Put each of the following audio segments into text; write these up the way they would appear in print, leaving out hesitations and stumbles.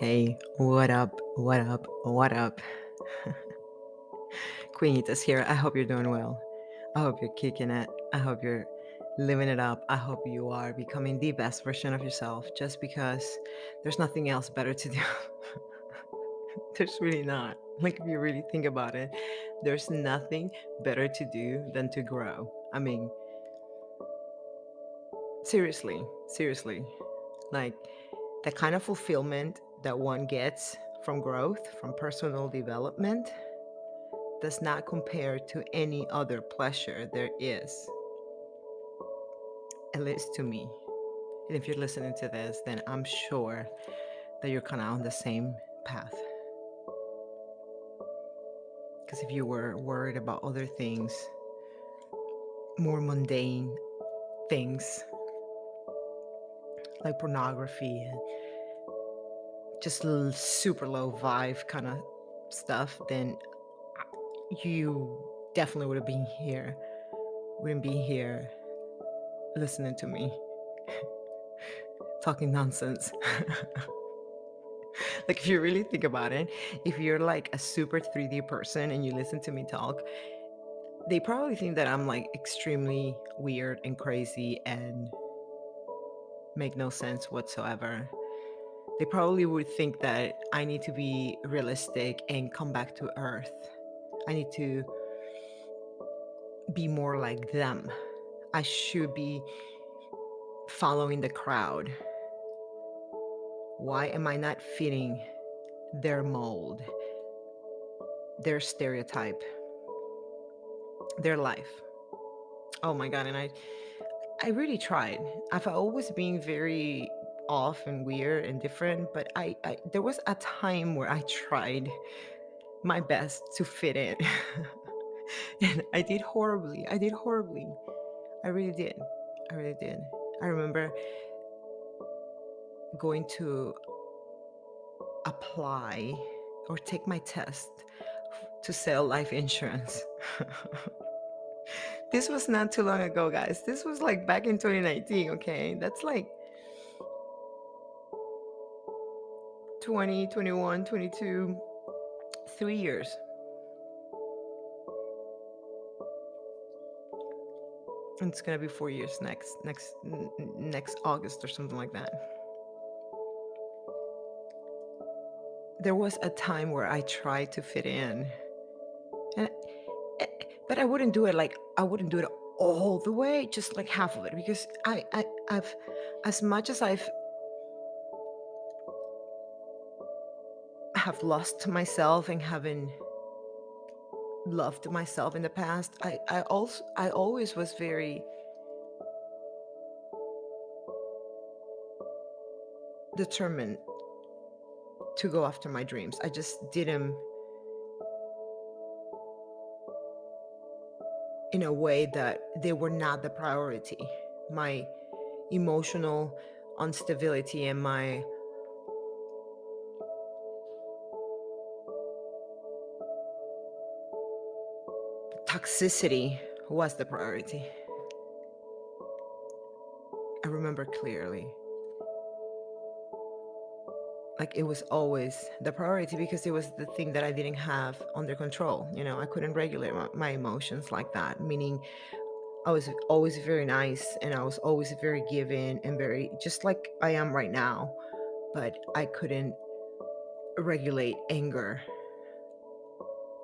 Hey, what up? What up? What up? Queenetus here. I hope you're doing well. I hope you're kicking it. I hope you're living it up. I hope you are becoming the best version of yourself just because there's nothing else better to do. There's really not. Like, if you really think about it, there's nothing better to do than to grow. I mean, seriously, seriously. Like, the kind of fulfillment that one gets from growth, from personal development, does not compare to any other pleasure there is, at least to me. And if you're listening to this, then I'm sure that you're kind of on the same path. Because if you were worried about other things, more mundane things like pornography and just super low vibe kind of stuff, then you definitely wouldn't be here listening to me talking nonsense. Like, if you really think about it, if you're like a super 3D person and you listen to me talk, they probably think that I'm like extremely weird and crazy and make no sense whatsoever. They probably would think that I need to be realistic and come back to earth. I need to be more like them. I should be following the crowd. Why am I not fitting their mold, their stereotype, their life? Oh my God. And I really tried. I've always been very off and weird and different, but I there was a time where I tried my best to fit in. And I did horribly. I did horribly. I really did. I really did. I remember going to apply or take my test to sell life insurance. This was not too long ago, guys. This was like back in 2019, okay? That's like 20, 21, 22, 3 years. And it's gonna be 4 years next August or something like that. There was a time where I tried to fit in, and eh, but I wouldn't do it all the way, just like half of it, because I've, as much as I've have lost myself and haven't loved myself in the past, I always was very determined to go after my dreams. I just did them in a way that they were not the priority. My emotional instability and my toxicity was the priority. I remember clearly. Like, it was always the priority because it was the thing that I didn't have under control. I couldn't regulate my emotions like that, meaning I was always very nice and I was always very giving and very just like I am right now, but I couldn't regulate anger.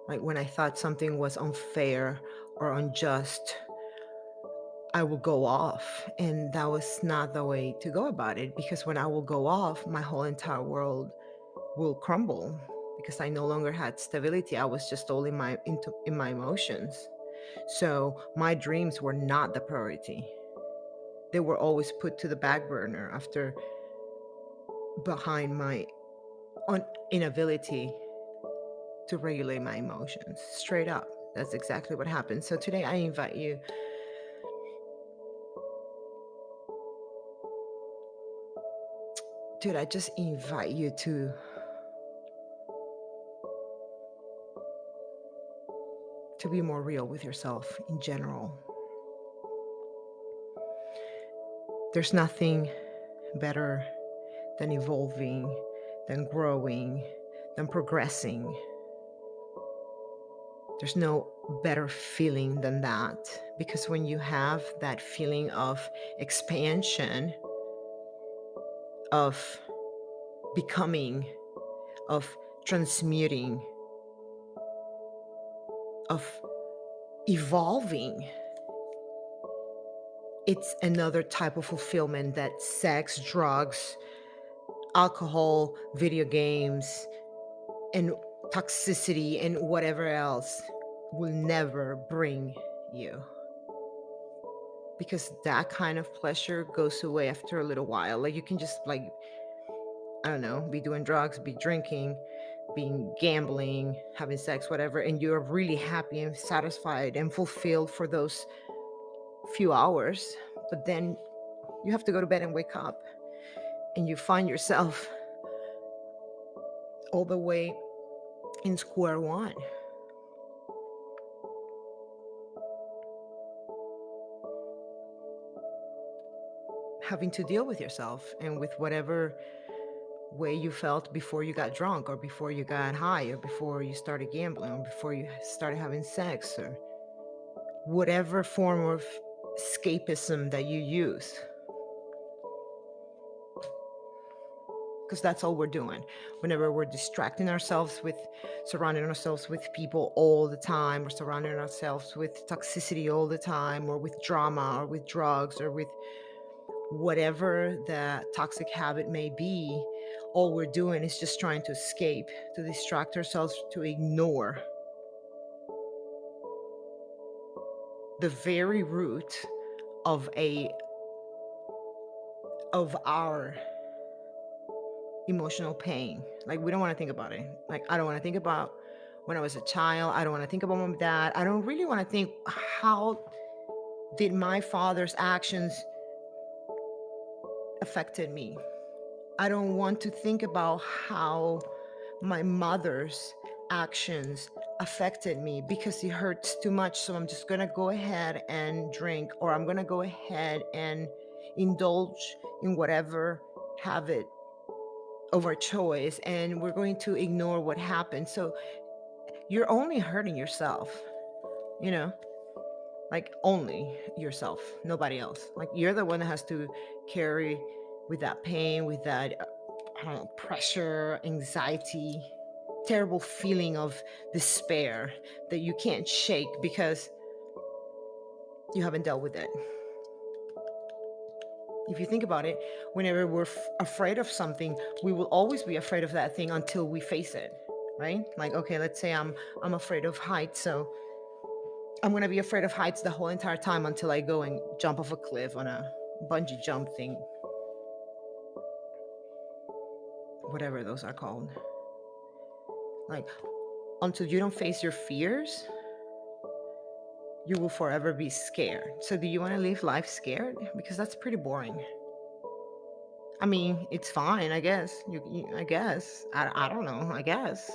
Like, when I thought something was unfair or unjust, I will go off. And that was not the way to go about it, because when I will go off, my whole entire world will crumble because I no longer had stability. I was just all in my emotions. So my dreams were not the priority. They were always put to the back burner after behind my inability to regulate my emotions. Straight up. That's exactly what happened. So today I invite you, dude, I just invite you to be more real with yourself in general. There's nothing better than evolving than growing, than progressing. There's no better feeling than that, because when you have that feeling of expansion, of becoming, of transmuting, of evolving, it's another type of fulfillment that sex, drugs, alcohol, video games, and toxicity and whatever else will never bring you. Because that kind of pleasure goes away after a little while. Like you can just like, I don't know, be doing drugs, be drinking, being gambling, having sex, whatever, and you're really happy and satisfied and fulfilled for those few hours. But then you have to go to bed and wake up, and you find yourself all the way in square one. Having to deal with yourself and with whatever way you felt before you got drunk, or before you got high, or before you started gambling, or before you started having sex, or whatever form of escapism that you use. Because that's all we're doing. Whenever we're distracting ourselves with surrounding ourselves with people all the time, or surrounding ourselves with toxicity all the time, or with drama, or with drugs, or with whatever the toxic habit may be, all we're doing is just trying to escape, to distract ourselves, to ignore the very root of our emotional pain. Like, we don't want to think about it. Like, I don't want to think about when I was a child. I don't want to think about my dad. I don't really want to think, how did my father's actions affected me? I don't want to think about how my mother's actions affected me, because it hurts too much. So I'm just going to go ahead and drink, or I'm going to go ahead and indulge in whatever habit of our choice, and we're going to ignore what happened. So you're only hurting yourself, you know, like only yourself, nobody else. Like, you're the one that has to carry with that pain, with that I don't know, pressure, anxiety, terrible feeling of despair that you can't shake because you haven't dealt with it. If you think about it, whenever we're afraid of something, we will always be afraid of that thing until we face it, right? Like, okay, let's say I'm afraid of heights, so I'm gonna be afraid of heights the whole entire time until I go and jump off a cliff on a bungee jump thing, whatever those are called. Like, until you don't face your fears, you will forever be scared. So do you want to live life scared? Because that's pretty boring. I mean, it's fine, I guess. I guess. I don't know, I guess.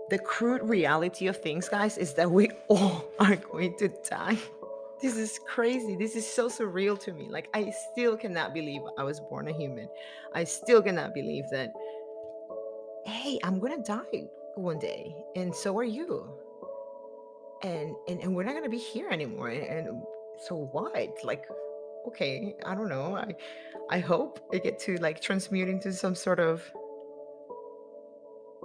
The crude reality of things, guys, is that we all are going to die. This is crazy. This is so surreal to me. Like, I still cannot believe I was born a human. I still cannot believe that, hey, I'm going to die one day, and so are you. And we're not going to be here anymore. And so what? Like, okay, I don't know. I hope I get to like transmute into some sort of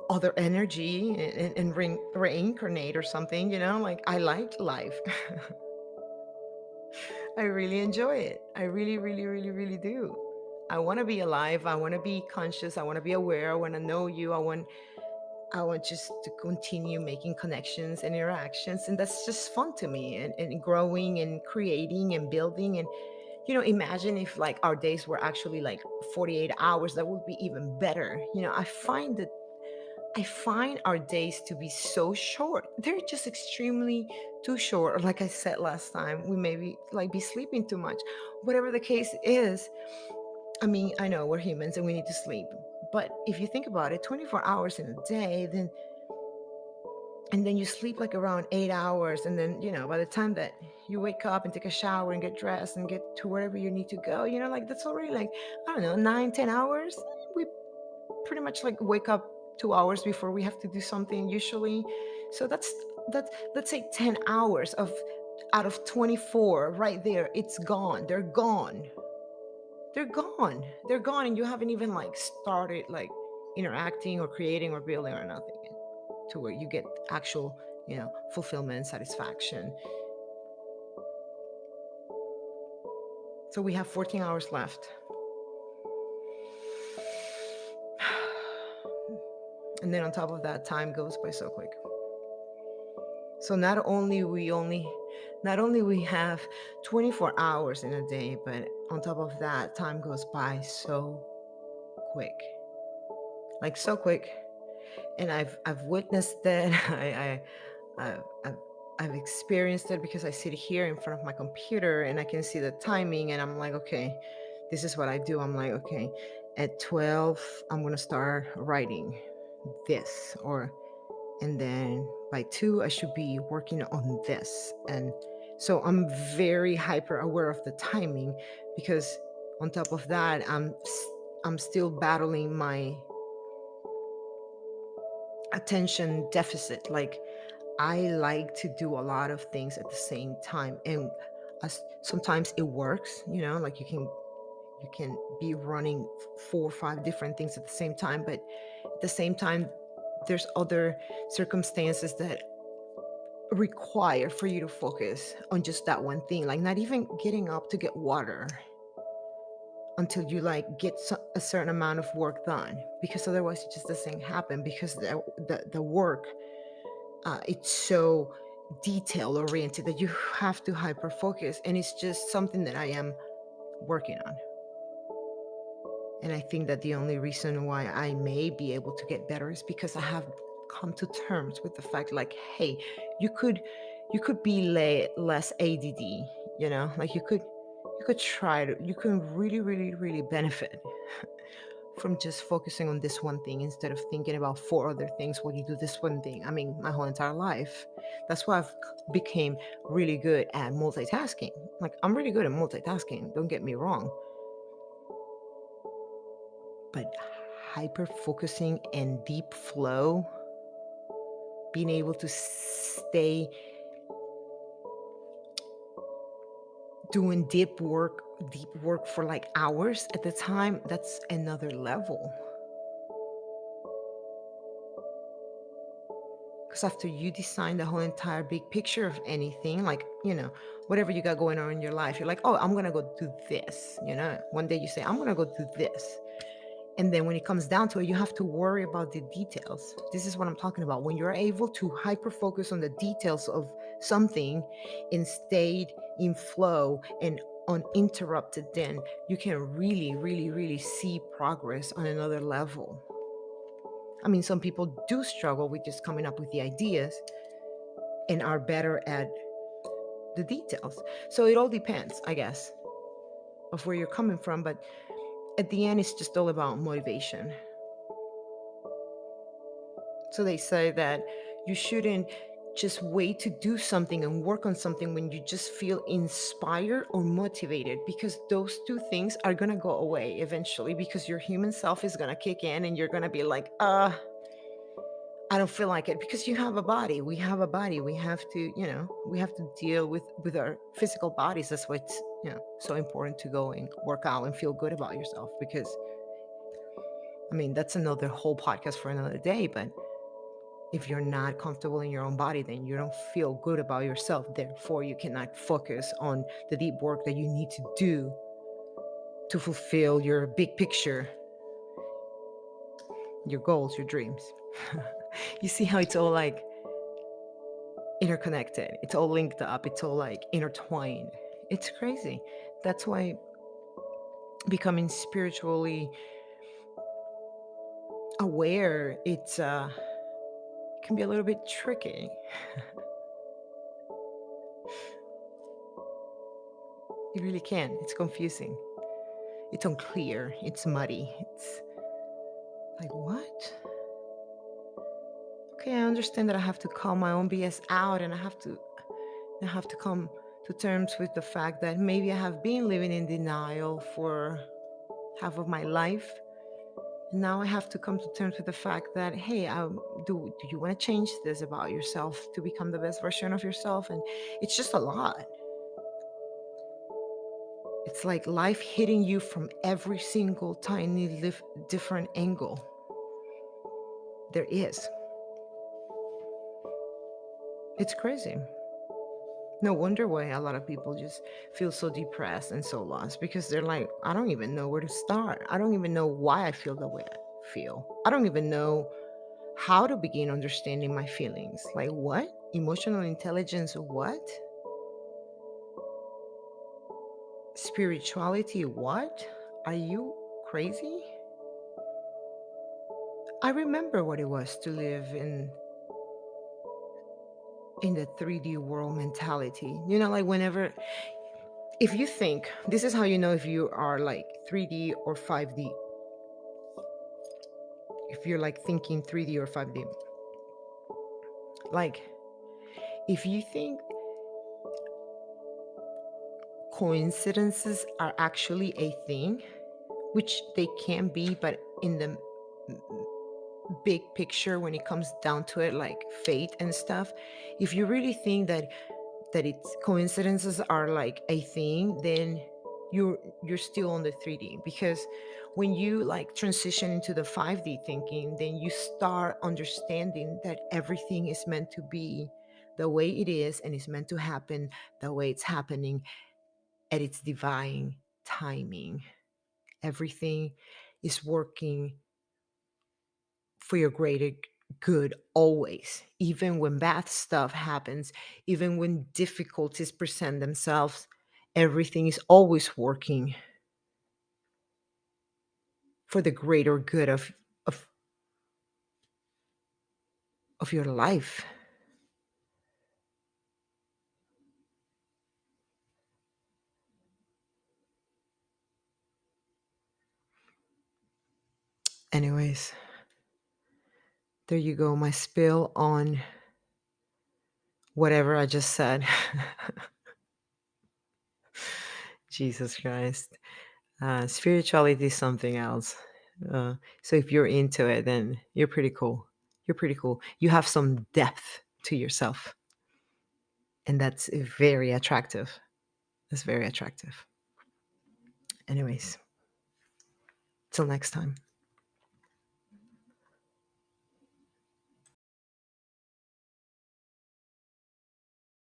other energy, and reincarnate or something, you know? Like, I like life. I really enjoy it. I really, really, really, really do. I want to be alive. I want to be conscious. I want to be aware. I want to know you. I want just to continue making connections and interactions. And that's just fun to me, and growing and creating and building. And, imagine if like our days were actually like 48 hours, that would be even better. I find our days to be so short. They're just extremely too short. Or like I said last time, we maybe like be sleeping too much. Whatever the case is, I mean, I know we're humans and we need to sleep. But if you think about it, 24 hours in a day, then and then you sleep like around 8 hours, and then by the time that you wake up and take a shower and get dressed and get to wherever you need to go, like that's already like, I don't know, 9-10 hours. We pretty much like wake up 2 hours before we have to do something usually. So that's let's say 10 hours of out of 24 right there. It's gone. They're gone, and you haven't even like started like interacting or creating or building or nothing, to where you get actual fulfillment and satisfaction. So we have 14 hours left. And then on top of that, time goes by so quick. So not only we have 24 hours in a day, but on top of that, time goes by so quick. Like so quick. And I've witnessed it. I've, I've experienced it because I sit here in front of my computer and I can see the timing, and I'm like, okay, this is what I do. I'm like, okay, at 12, I'm going to start writing this, and then by 2, I should be working on this. And so I'm very hyper aware of the timing, because on top of that, I'm still battling my attention deficit. Like, I like to do a lot of things at the same time, and sometimes it works. Like you can be running 4 or 5 different things at the same time, but at the same time, there's other circumstances that require for you to focus on just that one thing, like not even getting up to get water until you like get a certain amount of work done, because otherwise it just doesn't happen, because the work, it's so detail oriented that you have to hyper focus, and it's just something that I am working on. And I think that the only reason why I may be able to get better is because I have come to terms with the fact, like, hey, you could be less ADD, like you could try to, you can really, really, really benefit from just focusing on this one thing instead of thinking about 4 other things while you do this one thing. I mean, my whole entire life. That's why I've became really good at multitasking. Like, I'm really good at multitasking, don't get me wrong. But hyper focusing and deep flow, being able to stay doing deep work for like hours at the time, that's another level. Because after you design the whole entire big picture of anything, like, whatever you got going on in your life, you're like, oh, I'm going to go do this. One day you say, I'm going to go do this. And then when it comes down to it, you have to worry about the details. This is what I'm talking about. When you're able to hyper focus on the details of something and stayed in flow and uninterrupted, then you can really, really, really see progress on another level. I mean, some people do struggle with just coming up with the ideas and are better at the details. So it all depends, I guess, of where you're coming from. But at the end, it's just all about motivation. So they say that you shouldn't just wait to do something and work on something when you just feel inspired or motivated, because those 2 things are going to go away eventually, because your human self is going to kick in and you're going to be like, I don't feel like it, because you have a body. We have a body. We have to, we have to deal with our physical bodies. That's why it's, so important to go and work out and feel good about yourself, because, I mean, that's another whole podcast for another day. But if you're not comfortable in your own body, then you don't feel good about yourself. Therefore, you cannot focus on the deep work that you need to do to fulfill your big picture, your goals, your dreams. You see how it's all like interconnected, it's all linked up, it's all like intertwined. It's crazy. That's why becoming spiritually aware, it can be a little bit tricky. It really can. It's confusing, it's unclear, it's muddy, it's like, what? okay, I understand that I have to call my own BS out, and I have to come to terms with the fact that maybe I have been living in denial for half of my life. Now I have to come to terms with the fact that, hey, do you want to change this about yourself to become the best version of yourself? And it's just a lot. It's like life hitting you from every single tiny different angle there is. It's crazy. No wonder why a lot of people just feel so depressed and so lost, because they're like, I don't even know where to start. I don't even know why I feel the way I feel. I don't even know how to begin understanding my feelings. Like, what? Emotional intelligence, what? Spirituality, what? Are you crazy? I remember what it was to live in the 3D world mentality. Like, whenever, if you think, this is how you know if you are like 3D or 5D. If you're like thinking 3D or 5D. Like, if you think coincidences are actually a thing, which they can be, but in the big picture, when it comes down to it, like fate and stuff, if you really think that it's coincidences are like a thing, then you're still on the 3D. Because when you like transition into the 5D thinking, then you start understanding that everything is meant to be the way it is, and it's meant to happen the way it's happening at its divine timing. Everything is working for your greater good always, even when bad stuff happens, even when difficulties present themselves. Everything is always working for the greater good of, of your life. Anyways, there you go, my spill on whatever I just said. Jesus Christ. Spirituality is something else. So if you're into it, then you're pretty cool. You're pretty cool. You have some depth to yourself, and that's very attractive. That's very attractive. Anyways, till next time.